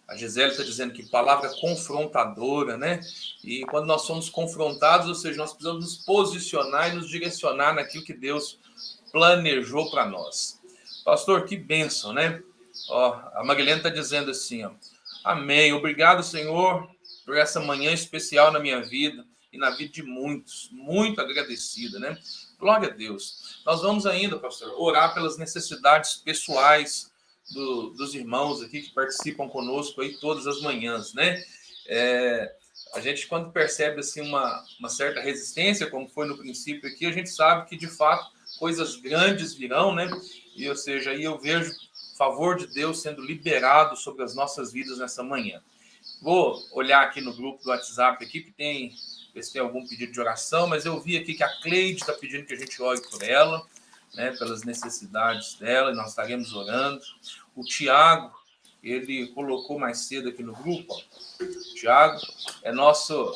S2: A Gisele está dizendo que palavra confrontadora, né? E quando nós somos confrontados, ou seja, nós precisamos nos posicionar e nos direcionar naquilo que Deus planejou para nós. Pastor, que bênção, né? Ó, a Marilene está dizendo assim, ó, amém, obrigado, Senhor, por essa manhã especial na minha vida e na vida de muitos, muito agradecida, né? Glória a Deus. Nós vamos ainda, pastor, orar pelas necessidades pessoais dos irmãos aqui que participam conosco aí todas as manhãs, né? A gente, quando percebe assim uma certa resistência, como foi no princípio aqui, a gente sabe que, de fato, coisas grandes virão, né? E, ou seja, aí eu vejo o favor de Deus sendo liberado sobre as nossas vidas nessa manhã. Vou olhar aqui no grupo do WhatsApp aqui, que ver se tem algum pedido de oração, mas eu vi aqui que a Cleide está pedindo que a gente ore por ela, né, pelas necessidades dela, e nós estaremos orando. O Tiago, ele colocou mais cedo aqui no grupo, ó. O Tiago é nosso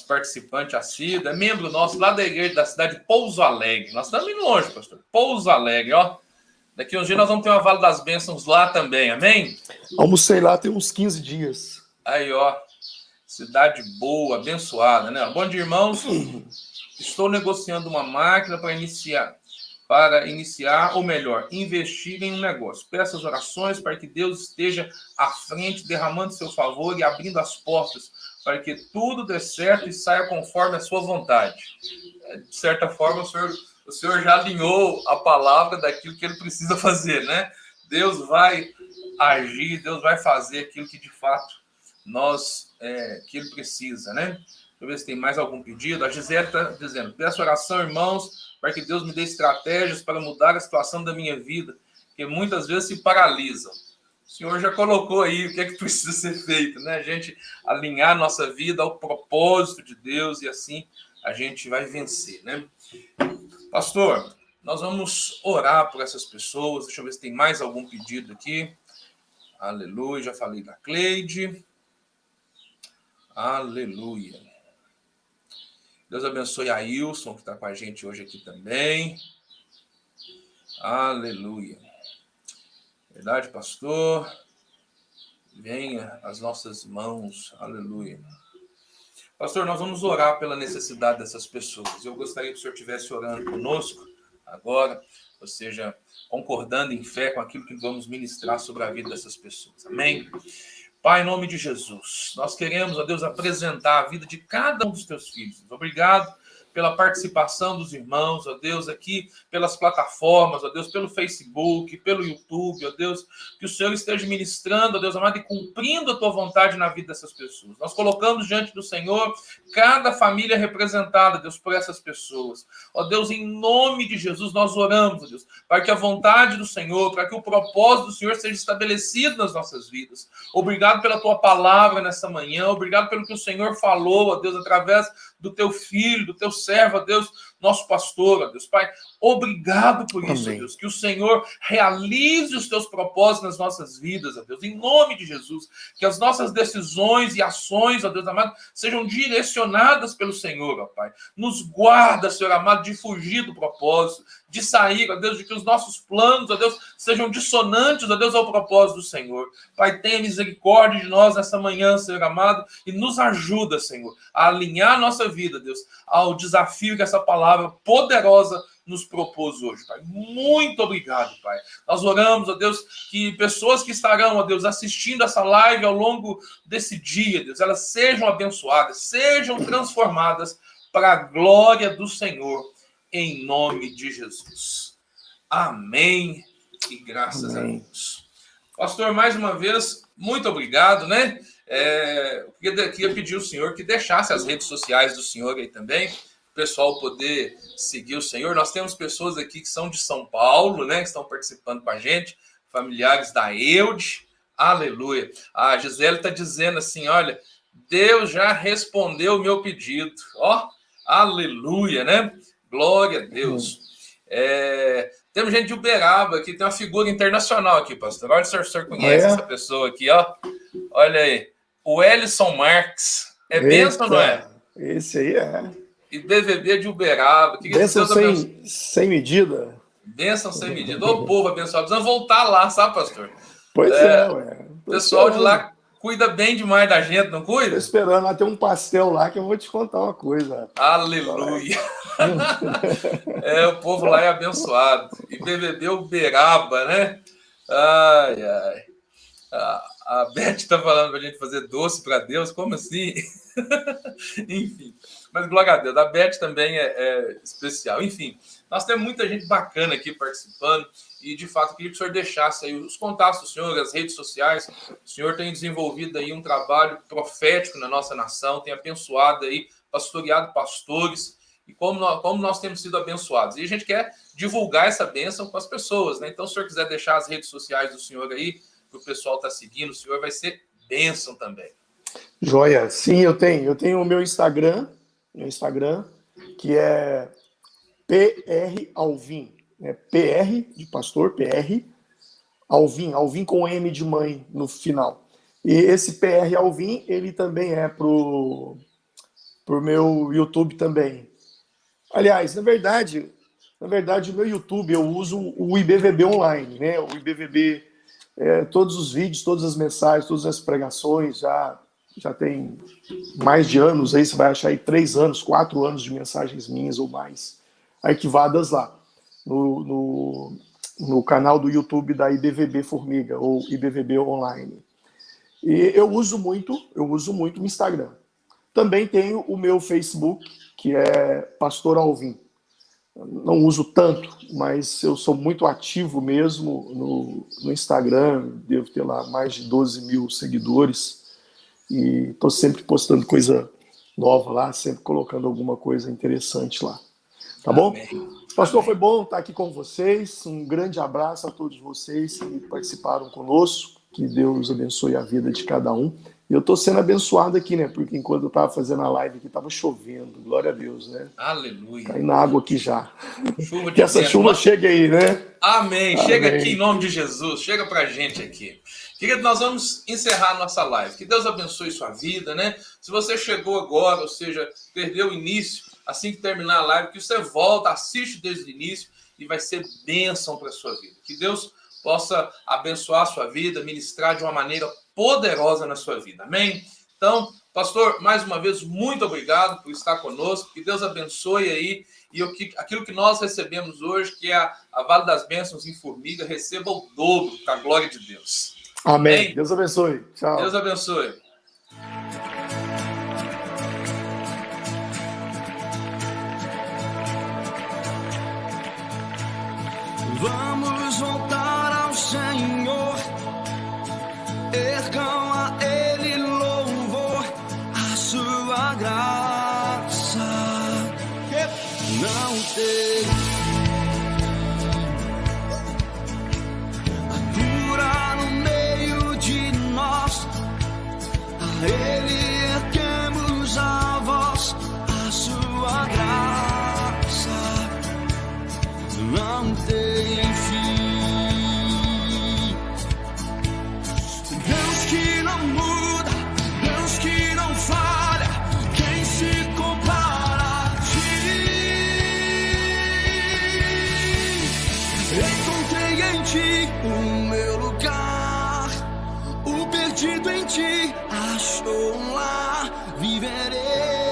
S2: participante assíduo, é membro nosso lá da igreja da cidade de Pouso Alegre. Nós estamos indo longe, pastor. Pouso Alegre, ó. Daqui uns dias nós vamos ter uma Vale das Bênçãos lá também, amém?
S3: Almocei lá tem uns 15 dias.
S2: Aí, ó. Cidade boa, abençoada, né? Bom dia, irmãos. Estou negociando uma máquina para iniciar, ou melhor, investir em um negócio. Peço as orações para que Deus esteja à frente, derramando seu favor e abrindo as portas para que tudo dê certo e saia conforme a sua vontade. De certa forma, o Senhor já alinhou a palavra daquilo que ele precisa fazer, né? Deus vai agir, Deus vai fazer aquilo que de fato que ele precisa, né? Deixa eu ver se tem mais algum pedido. A Gisele está dizendo, peço oração, irmãos, para que Deus me dê estratégias para mudar a situação da minha vida, que muitas vezes se paralisam. O Senhor já colocou aí o que é que precisa ser feito, né? A gente alinhar nossa vida ao propósito de Deus e assim a gente vai vencer, né? Pastor, nós vamos orar por essas pessoas. Deixa eu ver se tem mais algum pedido aqui. Aleluia, já falei da Cleide. Aleluia. Deus abençoe a Ilson, que está com a gente hoje aqui também. Aleluia. Verdade, pastor? Venha às nossas mãos. Aleluia. Pastor, nós vamos orar pela necessidade dessas pessoas. Eu gostaria que o senhor estivesse orando conosco agora, ou seja, concordando em fé com aquilo que vamos ministrar sobre a vida dessas pessoas. Amém? Pai, em nome de Jesus, nós queremos, ó Deus, apresentar a vida de cada um dos teus filhos. Obrigado pela participação dos irmãos, ó Deus, aqui pelas plataformas, ó Deus, pelo Facebook, pelo YouTube, ó Deus, que o Senhor esteja ministrando, ó Deus amado, e cumprindo a tua vontade na vida dessas pessoas. Nós colocamos diante do Senhor cada família representada, Deus, por essas pessoas. Ó Deus, em nome de Jesus, nós oramos, ó Deus, para que a vontade do Senhor, para que o propósito do Senhor seja estabelecido nas nossas vidas. Obrigado pela tua palavra nessa manhã, obrigado pelo que o Senhor falou, ó Deus, através do teu filho, do teu servo, ó Deus, nosso pastor, ó Deus, Pai, obrigado por isso, ó Deus, que o Senhor realize os teus propósitos nas nossas vidas, ó Deus, em nome de Jesus, que as nossas decisões e ações, ó Deus amado, sejam direcionadas pelo Senhor, ó Pai, nos guarda, Senhor amado, de fugir do propósito, de sair, ó Deus, de que os nossos planos, ó Deus, sejam dissonantes, ó Deus, ao propósito do Senhor. Pai, tenha misericórdia de nós nessa manhã, Senhor amado, e nos ajuda, Senhor, a alinhar a nossa vida, Deus, ao desafio que essa palavra poderosa nos propôs hoje, Pai. Muito obrigado, Pai. Nós oramos, ó Deus, que pessoas que estarão, ó Deus, assistindo essa live ao longo desse dia, Deus, elas sejam abençoadas, sejam transformadas para a glória do Senhor, em nome de Jesus. Amém e graças
S3: Amém.
S2: a Deus. Pastor, mais uma vez, muito obrigado, né? Queria pedir ao senhor que deixasse as redes sociais do senhor aí também, o pessoal poder seguir o senhor. Nós temos pessoas aqui que são de São Paulo, né? Que estão participando com a gente, familiares da Eude. Aleluia. A Gisele está dizendo assim, olha, Deus já respondeu o meu pedido. Ó, aleluia, né? Glória a Deus. Temos gente de Uberaba aqui, tem uma figura internacional aqui, pastor. Olha se o senhor conhece essa pessoa aqui, ó. Olha aí. O Ellison Marques. É bênção, não é?
S3: Esse aí é.
S2: E BVB de Uberaba.
S3: Bênção sem medida.
S2: Bênção sem medida. Ô povo abençoado. Precisamos voltar lá, sabe, pastor?
S3: Pois ué.
S2: O pessoal de lá cuida bem demais da gente, não cuida?
S3: Tô esperando lá ter um pastel lá que eu vou te contar uma coisa.
S2: Aleluia. O povo lá é abençoado. E BVB Uberaba, né? Ai, ai. A Beth está falando para a gente fazer doce para Deus. Como assim? Enfim. Mas glória a Deus. A Beth também é especial. Enfim, nós temos muita gente bacana aqui participando. E, de fato, eu queria que o senhor deixasse aí os contatos do senhor, as redes sociais. O senhor tem desenvolvido aí um trabalho profético na nossa nação, tem abençoado aí, pastoreado pastores, e como nós temos sido abençoados. E a gente quer divulgar essa bênção com as pessoas, né? Então, se o senhor quiser deixar as redes sociais do senhor aí, que o pessoal está seguindo, o senhor vai ser bênção também. Joia.
S3: Sim, eu tenho o meu Instagram, que é PR Alvim. PR de pastor, PR, Alvim com M de mãe no final. E esse PR Alvim, ele também é pro meu YouTube também. Aliás, na verdade, o meu YouTube, eu uso o IBVB online, né? O IBVB, todos os vídeos, todas as mensagens, todas as pregações, já tem mais de anos, aí você vai achar aí 3 anos, 4 anos de mensagens minhas ou mais, arquivadas lá. No canal do YouTube da IBVB Formiga, ou IBVB Online. E eu uso muito o Instagram. Também tenho o meu Facebook, que é Pastor Alvim. Não uso tanto, mas eu sou muito ativo mesmo no Instagram, devo ter lá mais de 12 mil seguidores, e estou sempre postando coisa nova lá, sempre colocando alguma coisa interessante lá. Tá bom?
S2: Amém.
S3: Pastor, foi bom estar aqui com vocês. Um grande abraço a todos vocês que participaram conosco. Que Deus abençoe a vida de cada um. E eu estou sendo abençoado aqui, né? Porque enquanto eu estava fazendo a live aqui, estava chovendo. Glória a Deus, né?
S2: Aleluia.
S3: Caindo água aqui já.
S2: Chuva de
S3: que essa chuva chegue aí, né?
S2: Amém. Chega aqui em nome de Jesus. Chega pra gente aqui. Querido, nós vamos encerrar a nossa live. Que Deus abençoe sua vida, né? Se você chegou agora, ou seja, perdeu o início, assim que terminar a live, que você volta, assiste desde o início e vai ser bênção para a sua vida. Que Deus possa abençoar a sua vida, ministrar de uma maneira poderosa na sua vida. Amém? Então, pastor, mais uma vez, muito obrigado por estar conosco. Que Deus abençoe aí. E aquilo que nós recebemos hoje, que é a Vale das Bênçãos em Formiga, receba o dobro para a glória de Deus.
S3: Amém.
S2: Amém?
S3: Deus abençoe. Tchau.
S2: Deus abençoe.
S1: Vamos voltar ao Senhor, ergam a Ele louvor, a sua graça não tem a cura no meio de nós, a Ele erguemos a voz, a sua graça não tem fim. Deus que não muda, Deus que não falha, quem se compara a ti? Encontrei em ti o meu lugar, o perdido em ti achou um lar, viverei